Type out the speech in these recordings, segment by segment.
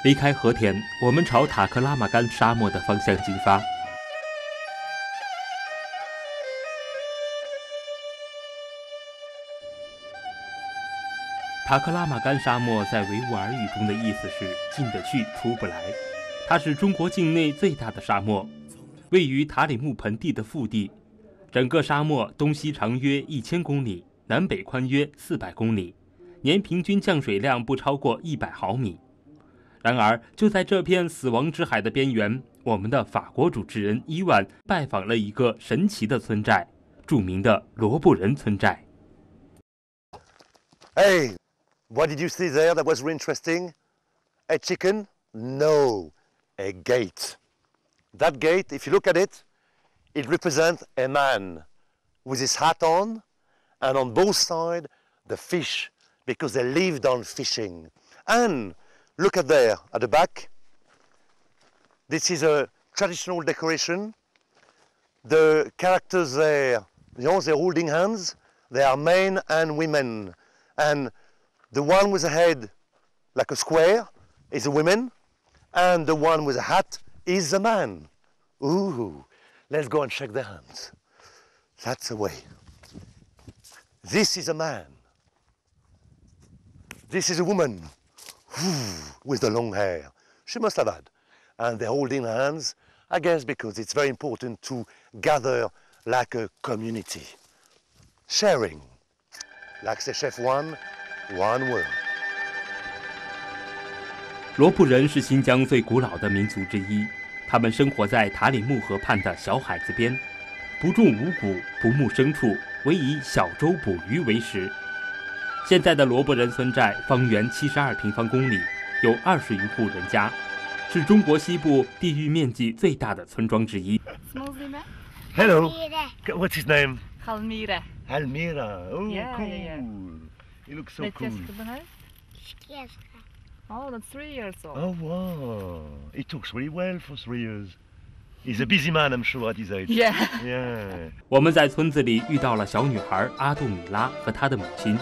离开和田，我们朝塔克拉玛干沙漠的方向进发。塔克拉玛干沙漠在维吾尔语中的意思是进得去出不来，它是中国境内最大的沙漠，位于塔里木盆地的腹地。整个沙漠东西长约1000公里，南北宽约400公里，年平均降水量不超过100毫米。然而，就在这片死亡之海的边缘，我们的法国主持人伊万拜访了一个神奇的村寨——著名的罗布人村寨。Hey, what did you see there that was really interesting? A chicken? No, a gate. That gate, if you look at it, it represents a man with his hat on, and on both sides, the fish, because they lived on fishing. And look at there, at the back. This is a traditional decoration. The characters there, you know, they're holding hands. They are men and women. And the one with a head like a square is a woman, and the one with a hat is a man. Ooh, let's go and shake their hands. That's the way. This is a man. This is a woman. With the long hair. She must have had. And they're holding hands, I guess because it's very important to gather like a community. Sharing. Like say chef one word. 罗布人是新疆最古老的民族之一，他们生活在塔里木河畔的小海子边，不种五谷，不牧牲畜，唯以小舟捕鱼为食。现在的罗布人村寨方圆72平方公里，有20余户人家，是中国西部地域面积最大的村庄之一。Hello. What's his name? Halmira. Halmira. Oh, Yeah, cool. yeah, yeah. You look so cool. Yes. Oh, that's 3 years old. Oh, wow. He talks really well for 3 years. He's a busy man, I'm sure, at his age. Yeah. Yeah. 我们在村子里遇到了小女孩阿杜米拉和她的母亲。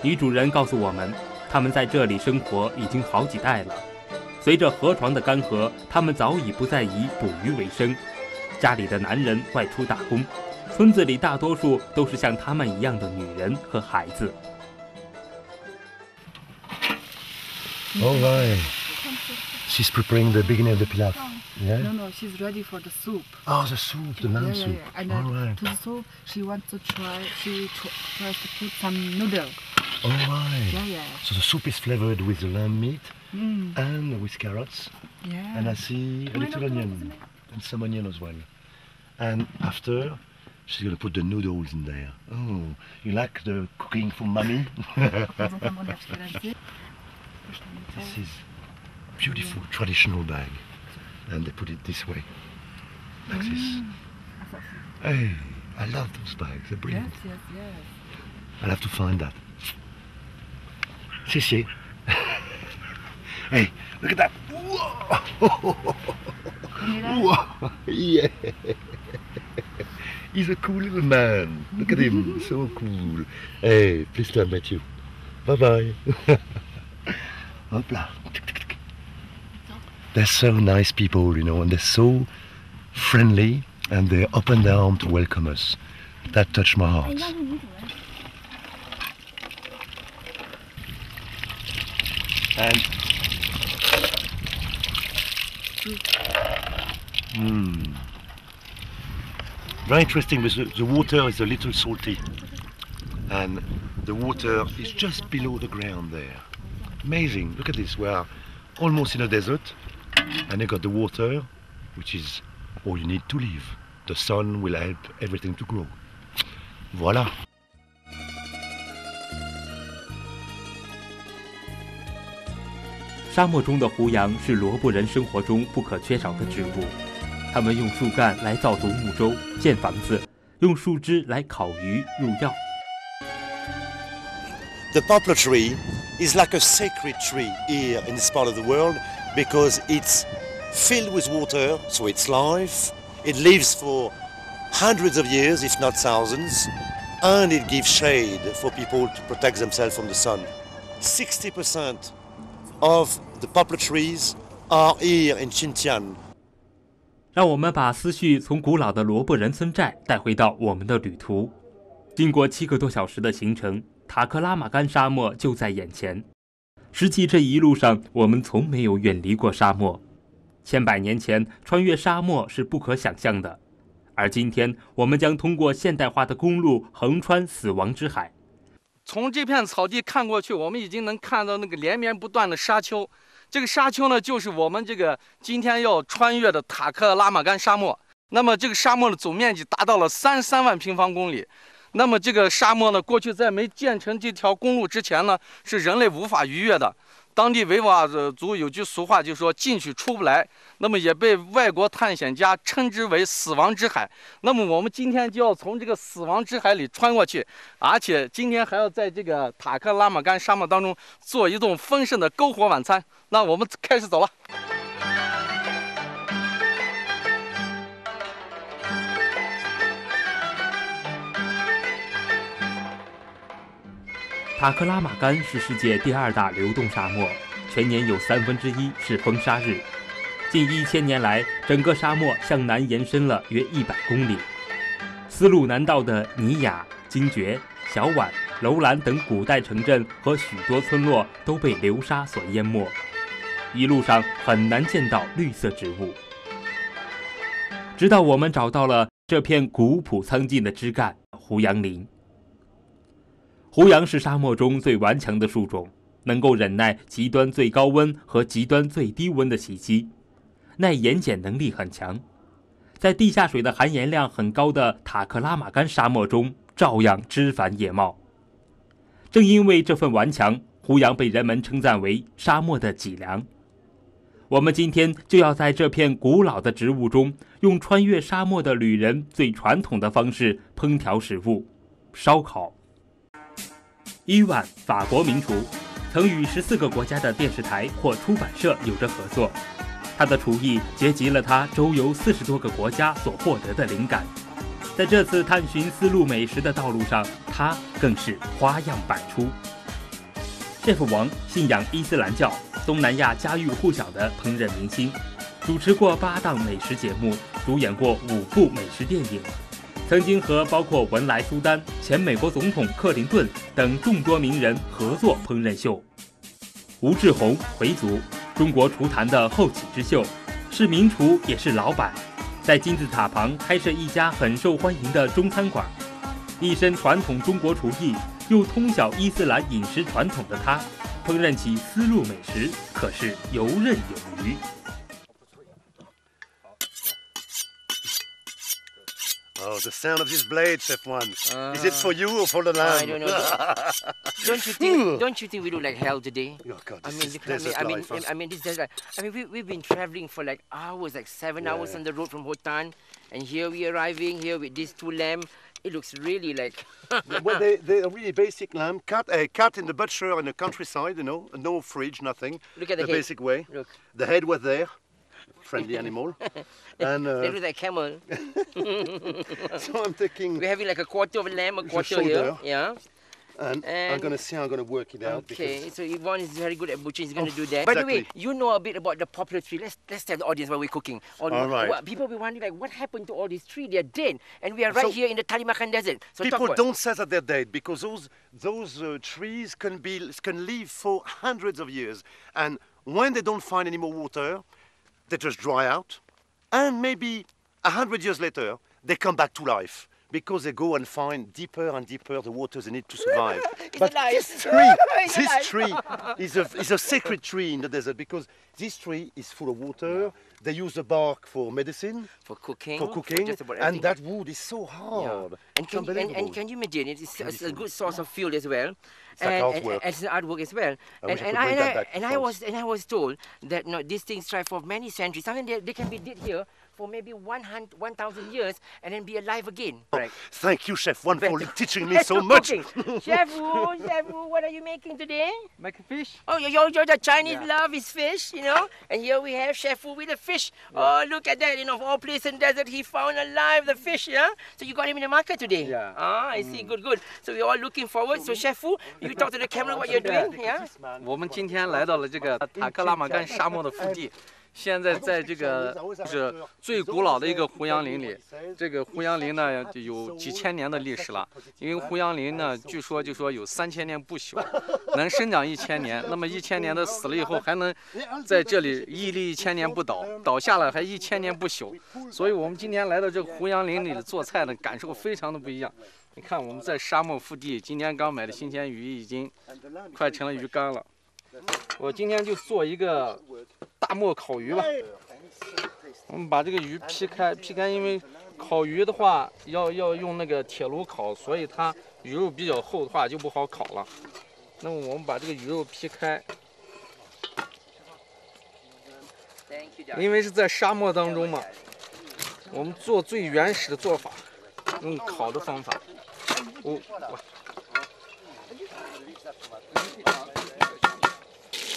女主人告诉我们，他们在这里生活已经好几代了。随着河床的干涸，他们早已不再以捕鱼为生，家里的男人外出打工，村子里大多数都是像他们一样的女人和孩子。All right. She's preparing the beginning of the pilaf. Yeah? No, she's ready for the soup. Oh, the soup, the lamb soup. Yeah. And All right. to the soup, she wants to try. She tries to put some noodle. All right. Yeah. So the soup is flavored with the lamb meat Mm. and with carrots. Yeah. And I see a little onion and some onion as well. And after, she's going to put the noodles in there. Oh, you like the cooking for mommy? This is beautiful traditional bag. And they put it this way, like this. Hey, I love those bags, they're brilliant. Yes. I'll have to find that. See. Hey, look at that. Whoa. Whoa. Yeah. He's a cool little man. Look at him, so cool. Hey, pleased to have met you. Bye-bye. Hop là. They're so nice people, you know, and they're so friendly, and they open their arms to welcome us. That touched my heart. And very interesting, because the water is a little salty, and the water is just below the ground there. Amazing. Look at this. We are almost in a desert, and you got the water, which is all you need to live. The sun will help everything to grow. Voilà. 沙漠中的胡杨是罗布人生活中不可缺少的植物，他们用树干来造独木舟、建房子，用树枝来烤鱼、入药。The poplar tree is like a sacred tree here in this part of the world because it's filled with water, so it's life. It lives for hundreds of years, if not thousands, and it gives shade for people to protect themselves from the sun. 60% of the poplar trees are here in Xinjiang. 让我们把思绪从古老的罗布人村寨带回到我们的旅途。经过7个多小时的行程，塔克拉玛干沙漠就在眼前。实际这一路上，我们从没有远离过沙漠。千百年前，穿越沙漠是不可想象的，而今天，我们将通过现代化的公路横穿死亡之海。从这片草地看过去，我们已经能看到那个连绵不断的沙丘。这个沙丘呢，就是我们这个今天要穿越的塔克拉玛干沙漠。那么这个沙漠的总面积达到了33万平方公里。那么这个沙漠呢，过去在没建成这条公路之前呢，是人类无法逾越的。当地维吾尔族有句俗话，就说进去出不来。那么也被外国探险家称之为死亡之海。那么我们今天就要从这个死亡之海里穿过去，而且今天还要在这个塔克拉玛干沙漠当中做一顿丰盛的篝火晚餐。那我们开始走了。塔克拉玛干是世界第2大流动沙漠，全年有1/3是风沙日。近1000年来，整个沙漠向南延伸了约100公里。丝路南道的尼雅、精绝、小宛、楼兰等古代城镇和许多村落都被流沙所淹没，一路上很难见到绿色植物。直到我们找到了这片古朴苍劲的枝干——胡杨林。胡杨是沙漠中最顽强的树种，能够忍耐极端最高温和极端最低温的袭击，耐盐碱能力很强。在地下水的含盐量很高的塔克拉玛干沙漠中，照样枝繁叶茂。正因为这份顽强，胡杨被人们称赞为沙漠的脊梁。我们今天就要在这片古老的植物中，用穿越沙漠的旅人最传统的方式烹调食物——烧烤。伊万，法国名厨，曾与14个国家的电视台或出版社有着合作。他的厨艺结集了他周游40多个国家所获得的灵感。在这次探寻丝路美食的道路上，他更是花样百出。chef王信仰伊斯兰教，东南亚家喻户晓的烹饪明星，主持过8档美食节目，主演过5部美食电影。曾经和包括文莱苏丹、前美国总统克林顿等众多名人合作烹饪秀。吴志宏回族，中国厨坛的后起之秀，是名厨也是老板，在金字塔旁开设一家很受欢迎的中餐馆。一身传统中国厨艺，又通晓伊斯兰饮食传统的他，烹饪起丝路美食可是游刃有余。Oh, the sound of this blade, Chef One. Is it for you or for the lamb? I don't know. Don't you think we look like hell today? Oh God, I this mean, is look at me. desert life, huh? I mean, this desert. I mean, we've been traveling for like hours, like 7 hours on the road from Bhutan, and here we arriving here with these 2 lamb. It looks really like. Well, they're really basic lamb. Cut in the butcher in the countryside, you know, no fridge, nothing. Look at the head. Basic way. Look. The head was there. Friendly animal. And They look like camel. so I'm thinking. We're having like a quarter of a lamb, a quarter shoulder. here. Yeah. And I'm going to work it out. Okay, so Yvonne is very good at butchering. He's going to do that. By the way, you know a bit about the poplar tree. Let's tell the audience while we're cooking. All right. People will be wondering, like, what happened to all these trees? They're dead. And we are right here in the Talimakan Desert. So people don't say that they're dead because those trees can live for hundreds of years. And when they don't find any more water, they just dry out. And maybe 100 years later, they come back to life. Because they go and find deeper and deeper the waters they need to survive. But this tree is a sacred tree in the desert because this tree is full of water. They use the bark for medicine, for cooking, and that wood is so hard. Yeah. And can you imagine? It's a good source of fuel as well. It's like artwork. And it's an artwork as well. I was told that these things thrive for many centuries. Sometimes they can be dead here for maybe 1,000 years and then be alive again. Thank you, Chef Wan, for teaching me so much. Chef Wu, what are you making today? Make a fish. Oh, the Chinese love is fish, you know. And here we have Chef Wu with a fish. Oh, look at that, you know, of all places in desert, he found alive the fish, yeah? So you got him in the market today? Yeah. Ah, I see, good. So we're all looking forward. So Chef Wu, you talk to the camera what you're doing, yeah? 我们今天来到了这个塔克拉玛干沙漠的腹地，现在在这个是最古老的一个胡杨林里。这个胡杨林呢有几千年的历史了，因为胡杨林呢据说就说有3000年不朽，能生长1000年。那么1000年的死了以后还能在这里屹立1000年不倒，倒下了还1000年不朽。所以我们今天来到这个胡杨林里做菜呢，感受非常的不一样。你看我们在沙漠腹地，今天刚买的新鲜鱼已经快成了鱼干了。我今天就做一个大漠烤鱼吧。我们把这个鱼劈开，因为烤鱼的话要用那个铁炉烤，所以它鱼肉比较厚的话就不好烤了。那么我们把这个鱼肉劈开，因为是在沙漠当中嘛，我们做最原始的做法，用烤的方法。哦，哇。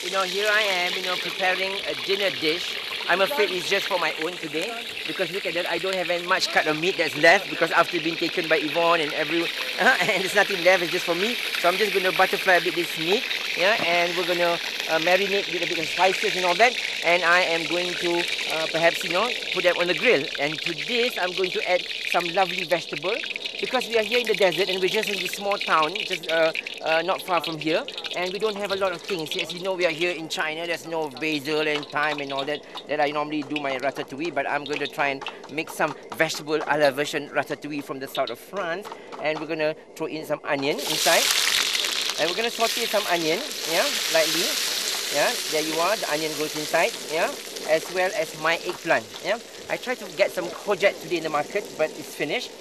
You know, here I am, you know, preparing a dinner dish. I'm afraid it's just for my own today because look at that, I don't have any much cut of meat that's left because after being taken by Yvonne and everyone, and there's nothing left, it's just for me. So I'm just going to butterfly a bit this meat, yeah, and we're going to marinate with a bit of spices and all that. And I am going to perhaps, you know, put them on the grill. And to this, I'm going to add some lovely vegetable. Because we are here in the desert and we're just in this small town, just not far from here, and we don't have a lot of things. As you know, we are here in China. There's no basil and thyme and all that I normally do my ratatouille. But I'm going to try and make some vegetable a la version ratatouille from the south of France, and we're going to throw in some onion inside, and we're going to saute some onion, yeah, lightly. Yeah, there you are. The onion goes inside, yeah, as well as my eggplant. Yeah, I tried to get some courgette today in the market, but it's finished.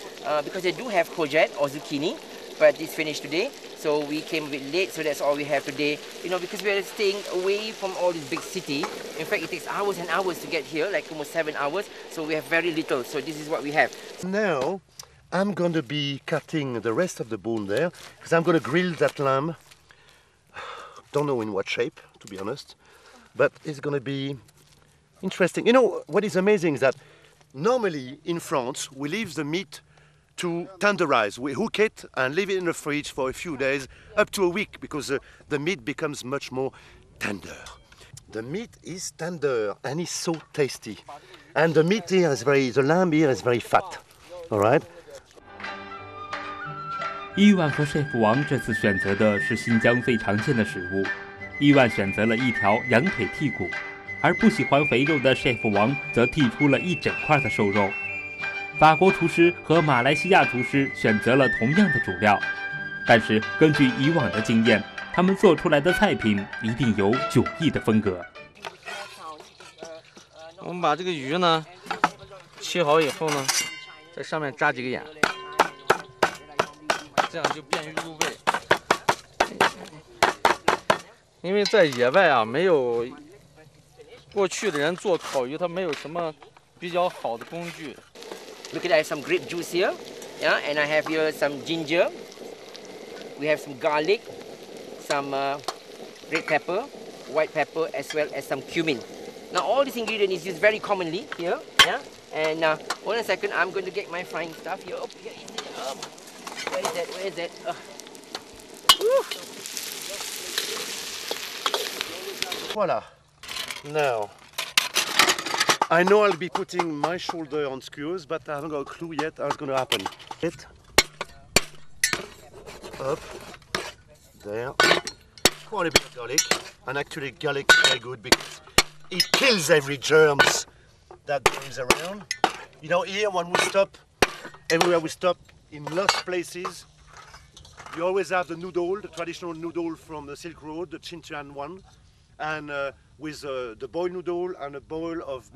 Because they do have courgette or zucchini, but it's finished today. So we came a bit late, so that's all we have today. You know, because we are staying away from all this big city. In fact, it takes hours and hours to get here, like almost 7 hours. So we have very little. So this is what we have. Now, I'm going to be cutting the rest of the bone there, because I'm going to grill that lamb. Don't know in what shape, to be honest, but it's going to be interesting. You know, what is amazing is that normally in France, we leave the meat to tenderize. We hook it and leave it in the fridge for a few days, up to a week, because the meat becomes much more tender. The meat is tender and it's so tasty. And the meat here is the lamb here is very fat. All right? 伊万和 chef 王这次选择的是新疆最常见的食物。伊万选择了一条羊腿剔骨，而不喜欢肥肉的 chef 王则剔出了一整块的瘦肉。法国厨师和马来西亚厨师选择了同样的主料，但是根据以往的经验，他们做出来的菜品一定有迥异的风格。我们把这个鱼呢切好以后呢，在上面扎几个眼，这样就便于入味。因为在野外啊，没有过去的人做烤鱼，他没有什么比较好的工具。Look at I have some grape juice here, yeah, and I have here some ginger. We have some garlic, some red pepper, white pepper, as well as some cumin. Now all these ingredients is used very Commonly here, yeah. And hold on a second, I'm going to get my frying stuff here. Oh, here is it. Where is that? Where is that? Voila. Now, I know I'll be putting my shoulder on skewers, but I haven't got a clue yet how it's going to happen. It. Up. There. Quite a bit of garlic. And actually garlic is very good because it kills every germs that goes around. You know, here when we stop, everywhere we stop, in lost places, you always have the noodle, the traditional noodle from the Silk Road, the Xinjiang one. And with the boiled noodle and a bowl of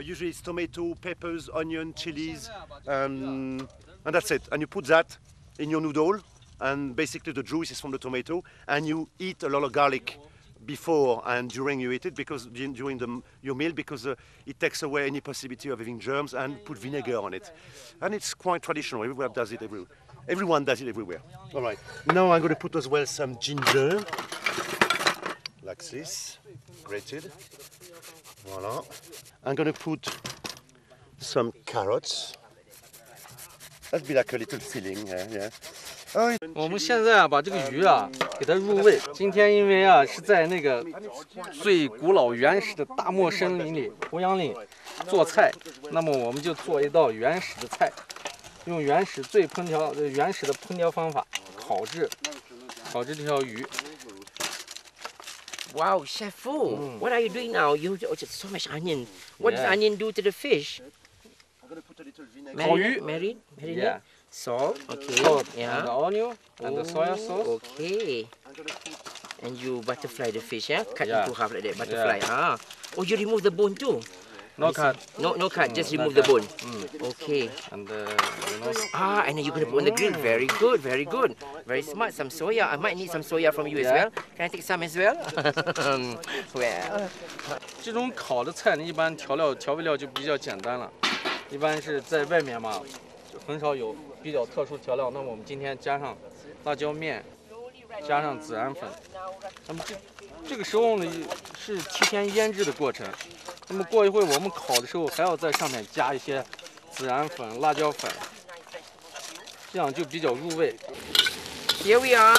usually it's tomato, peppers, onion, chilies, and that's it. And you put that in your noodle, and basically the juice is from the tomato, and you eat a lot of garlic before and during you eat it, because during your meal, because it takes away any possibility of having germs, and put vinegar on it. And it's quite traditional. Everywhere does it. Everyone does it everywhere. All right. Now I'm going to put as well some ginger, like this, grated. Voila. I'm going to put some carrots. That'd be like a little filling, yeah. 我们现在啊，把这个鱼啊给它入味。今天因为啊是在那个最古老原始的大漠森林里胡杨林做菜，那么我们就做一道原始的菜，用原始的烹调方法烤制这条鱼。 Wow, Chef Fu, what are you doing now? You so much onion. What does onion do to the fish? I'm going to put a little vinegar. Marinate. Yeah. Salt. Okay. Salt, Yeah. and the onion and the soya sauce. Okay. And you butterfly the fish, yeah? Cut Yeah. into half like that. Butterfly. Ah. Oh, you remove the bone too. No cut. No cut. Just remove the bone. Okay. And And then you're gonna put on the grill. Very good. Very smart. Some soya. I might need some soya from you as well. Can I take some as well? Well. 这种烤的菜呢，一般调味料就比较简单了，一般是在外面嘛，就很少有比较特殊调料。那么我们今天加上辣椒面，加上孜然粉。那么这个时候呢是提前腌制的过程。那么过一会我们烤的时候还要在上面加一些孜然粉、辣椒粉，这样就比较入味。 Here we are,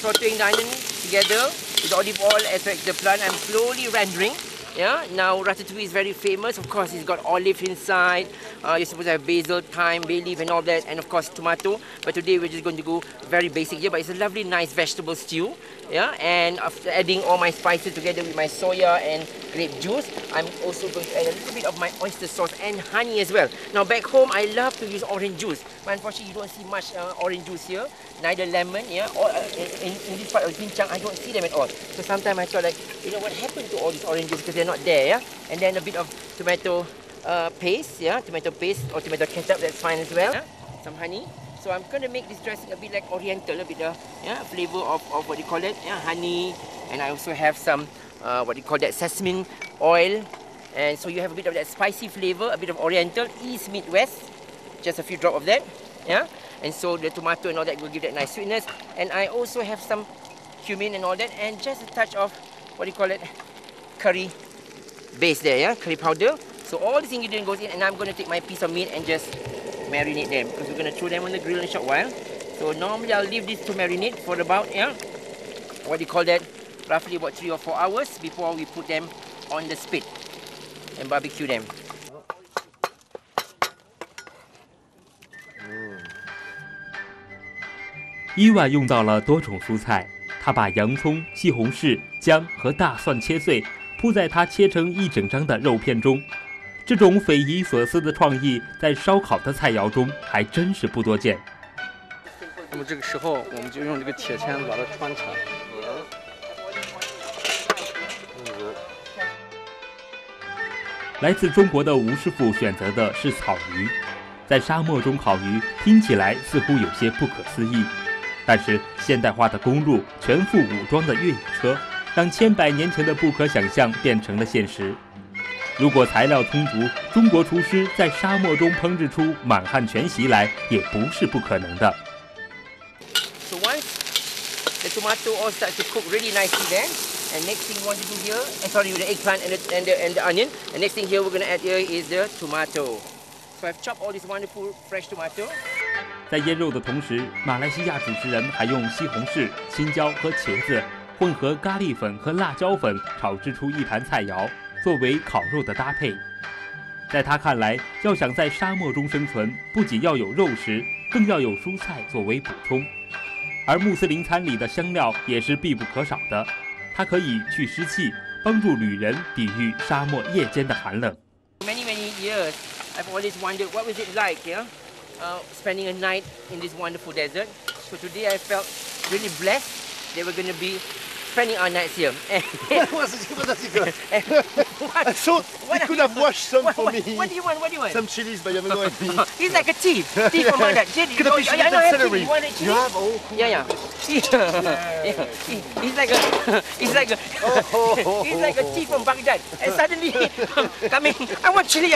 sauteing the onion together with olive oil as well as the plant. I'm slowly rendering. Yeah, now ratatouille is very famous. Of course, it's got olive inside. You're supposed to have basil, thyme, bay leaf and all that. And of course, tomato. But today we're just going to go very basic here. But it's a lovely, nice vegetable stew. Yeah, and after adding all my spices together with my soya and grape juice, I'm also going to add a little bit of my oyster sauce and honey as well. Now back home, I love to use orange juice. But unfortunately, you don't see much orange juice here. Neither lemon, yeah, or in this part of Binchang, I don't see them at all. So sometimes I thought like, what happened to all these oranges because they're not there, yeah? And then a bit of tomato paste, yeah, tomato paste or tomato ketchup, that's fine as well. Yeah? Some honey. So I'm going to make this dressing a bit like oriental, a bit of flavor of what you call it, honey. And I also have some, what you call that, sesame oil. And so you have a bit of that spicy flavor, a bit of oriental, east meet west. Just a few drops of that, yeah? And so the tomato and all that will give that nice sweetness. And I also have some cumin and all that, and just a touch of, what do you call it, curry base there, yeah, curry powder. So all this ingredient goes in, and I'm going to take my piece of meat and just marinate them, because we're going to throw them on the grill in a short while. So normally I'll leave this to marinate for about, what do you call that, roughly about 3 or 4 hours before we put them on the spit and barbecue them. 伊万用到了多种蔬菜，他把洋葱、西红柿、姜和大蒜切碎，铺在他切成一整张的肉片中。这种匪夷所思的创意，在烧烤的菜肴中还真是不多见。那么这个时候，我们就用这个铁签子把它穿起来。来自中国的吴师傅选择的是草鱼，在沙漠中烤鱼，听起来似乎有些不可思议。 但是现代化的公路、全副武装的越野车，让千百年前的不可想象变成了现实。如果材料充足，中国厨师在沙漠中烹制出满汉全席来，也不是不可能的。So once the tomato all starts to cook really nicely, then, and next thing we want to do here, sorry, with the eggplant and the onion. And next thing here we're going to add here is the tomato. So I've chopped all this wonderful fresh tomato. 在腌肉的同时，马来西亚主持人还用西红柿、青椒和茄子混合咖喱粉和辣椒粉炒制出一盘菜肴，作为烤肉的搭配。在他看来，要想在沙漠中生存，不仅要有肉食，更要有蔬菜作为补充。而穆斯林餐里的香料也是必不可少的，它可以去湿气，帮助旅人抵御沙漠夜间的寒冷。Many years, I've always wondered what was it like, spending a night in this wonderful desert. So today I felt really blessed that we're going to be spending our nights here. What does he go? I thought he could have washed some for me. What do you want? What do you want? Some chilies, but you haven't got any. He's like a thief. Thief from Baghdad. Could have fish and celery. You want a chili? You have? Oh, cool. Yeah. He's like a he's like a thief from Baghdad. And suddenly coming, I want chili.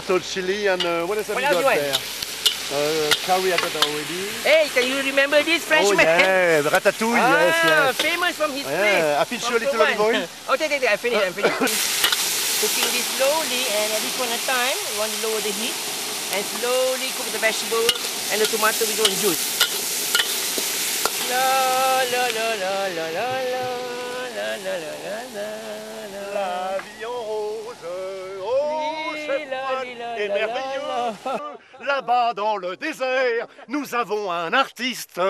So chili and what else have What you else got you there? Curry I got already. Hey, can you remember this Frenchman? Oh yeah, the ratatouille, yes. Famous from his place. I finish a little olive oil. Oh, take. I finished. Cooking this slowly, and at this point of time, we want to lower the heat and slowly cook the vegetable and the tomato with own juice. La la la la la la la la la la la. La vie en rose, oh, chef Juan est merveilleux. Là-bas dans le désert, nous avons un artiste.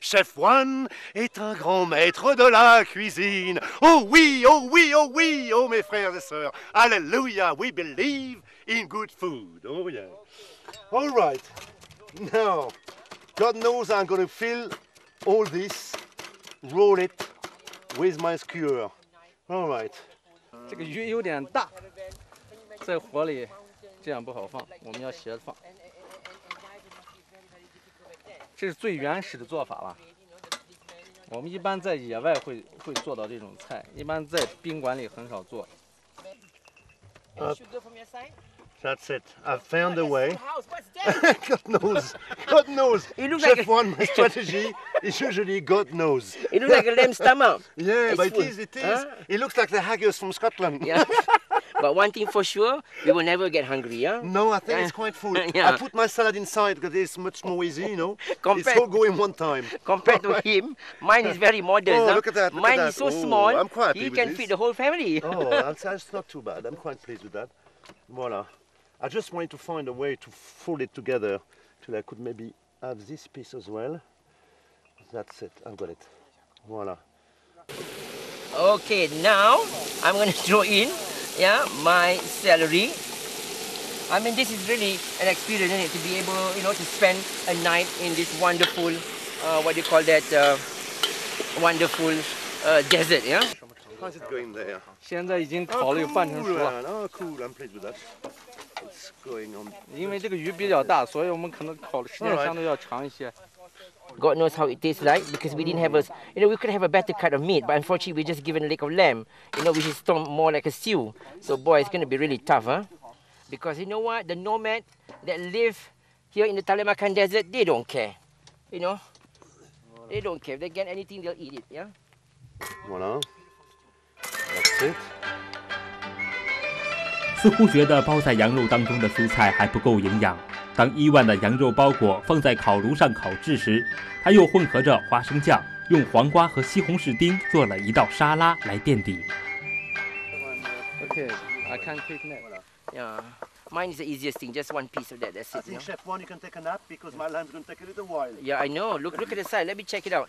Chef Juan est un grand maître de la cuisine. Oh oui, oh oui, oh oui, oh mes frères et sœurs. Alléluia, we believe in good food. Oh yeah. All right. Now, God knows I'm going to fill all this, roll it with my skewer. All right. 这个鱼有点大，在火里这样不好放，我们要斜着放。这是最原始的做法了。我们一般在野外会做到这种菜，一般在宾馆里很少做。 Sugar from your side? That's it. I've found a way. House, what's that? God knows. God knows. It looks Chef like Juan, my strategy is usually God knows. It looks like a lamb stomach. Yeah, It's but full. it is. Huh? It looks like the haggis from Scotland. Yeah. But one thing for sure, we will never get hungry, yeah? No, I think it's quite full. Yeah. I put my salad inside because it's much more easy, you know. It's Compared- all going one time. Compared to him, mine is very modern. Oh, huh? look at that, look at Mine that. is so Oh, small, I'm quite happy he with can this. feed the whole family. Oh, that's not too bad. I'm quite pleased with that. Voila. I just wanted to find a way to fold it together till I could maybe have this piece as well. That's it. I've got it. Voila. Okay, now I'm going to throw in, yeah, my celery. I mean, this is really an experience, isn't it, to be able, you know, to spend a night in this wonderful, what do you call that, wonderful desert, yeah? How's it going there? 现在已经烤了有半成熟了， man. Oh, cool. I'm pleased with that. It's going on. 因为这个鱼比较大，所以我们可能烤的时间相对要长一些。 God knows how it tastes like because we didn't have a, you know, we could have a better cut of meat, but unfortunately we just given a leg of lamb, you know, which is more like a stew. So boy, it's going to be really tough, huh? Because you know what, the nomad that live here in the Talemakan desert, they don't care, you know. They don't care. If they get anything, they'll eat it, yeah. Voila. That's it. 似乎觉得包在羊肉当中的蔬菜还不够营养。当伊万的羊肉包裹放在烤炉上烤制时，他又混合着花生酱，用黄瓜和西红柿丁做了一道沙拉来垫底。Okay, I can take that. Yeah. Mine is the easiest thing, just one piece of that, that's I it, you know. think Chef Juan, you can take a nap because my lamb's going to take a little while. Yeah, I know. Look at the side. Let me check it out.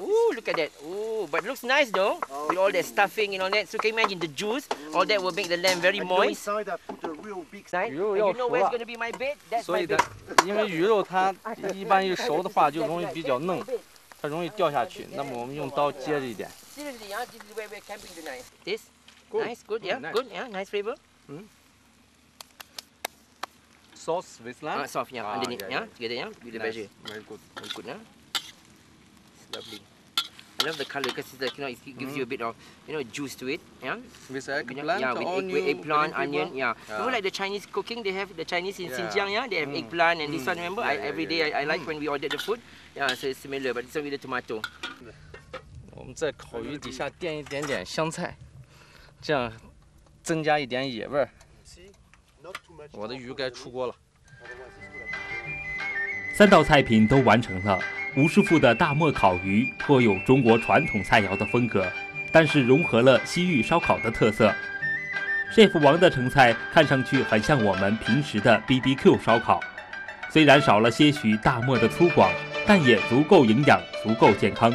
Ooh, look at that. Ooh, but it looks nice though. With all that stuffing and all that. So can you imagine the juice? All that will make the lamb very And you know, moist. inside I put a real big Right? And You you know know where's what? going to be my bed? That's 所 my 以 bed. 的，因为鱼肉它一般一熟的话就容易比较嫩，它容易掉下去。那么我们用刀接着一点。 Seriously, yeah, this is where we're camping tonight. This? Good. Nice, good, yeah, Nice. good, yeah, nice flavor. Sauce with lamb. Soft, yeah, underneath, yeah, together, yeah, with the Nice. veggie. Very good. Very good, yeah. It's lovely. I love the color because it's like, you know, it gives you a bit of, you know, juice to it, yeah. With Yeah, eggplant, with onion, eggplant, green onion, pepper. yeah. Yeah. You know, like the Chinese cooking, they have the Chinese in Yeah. Xinjiang, yeah, they have eggplant and this one. Remember, Yeah, every day I like when we ordered the food. Yeah, so it's similar, but it's with the tomato. 我们在烤鱼底下垫一点点香菜，这样增加一点野味儿。 Not too much. 我的鱼该出锅了。 3道菜品都完成了。吴师傅的大漠烤鱼颇有中国传统菜肴的风格，但是融合了西域烧烤的特色。chef王的成菜看上去很像我们平时的 BBQ 烧烤，虽然少了些许大漠的粗犷，但也足够营养，足够健康。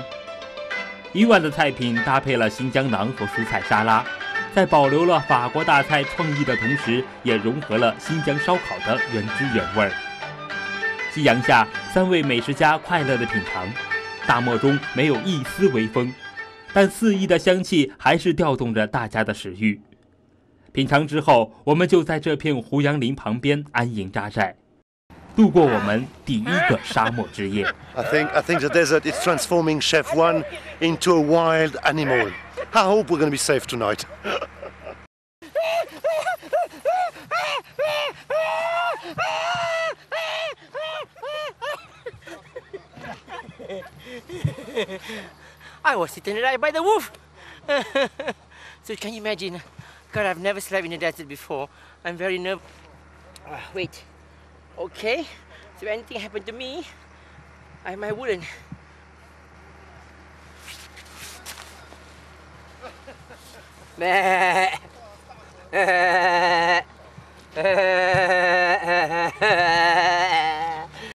伊万的菜品搭配了新疆馕和蔬菜沙拉，在保留了法国大菜创意的同时，也融合了新疆烧烤的原汁原味儿。夕阳下，3位美食家快乐地品尝，大漠中没有一丝微风，但肆意的香气还是调动着大家的食欲。品尝之后，我们就在这片胡杨林旁边安营扎寨，度过我们第一个沙漠之夜。I think the desert is transforming Chef One into a wild animal. I hope we're going to be safe tonight. I was eaten alive by the wolf. So can you imagine? God, I've never slept in the desert before. I'm very nervous. Wait. Okay. So if anything happened to me, I wouldn't. Meh.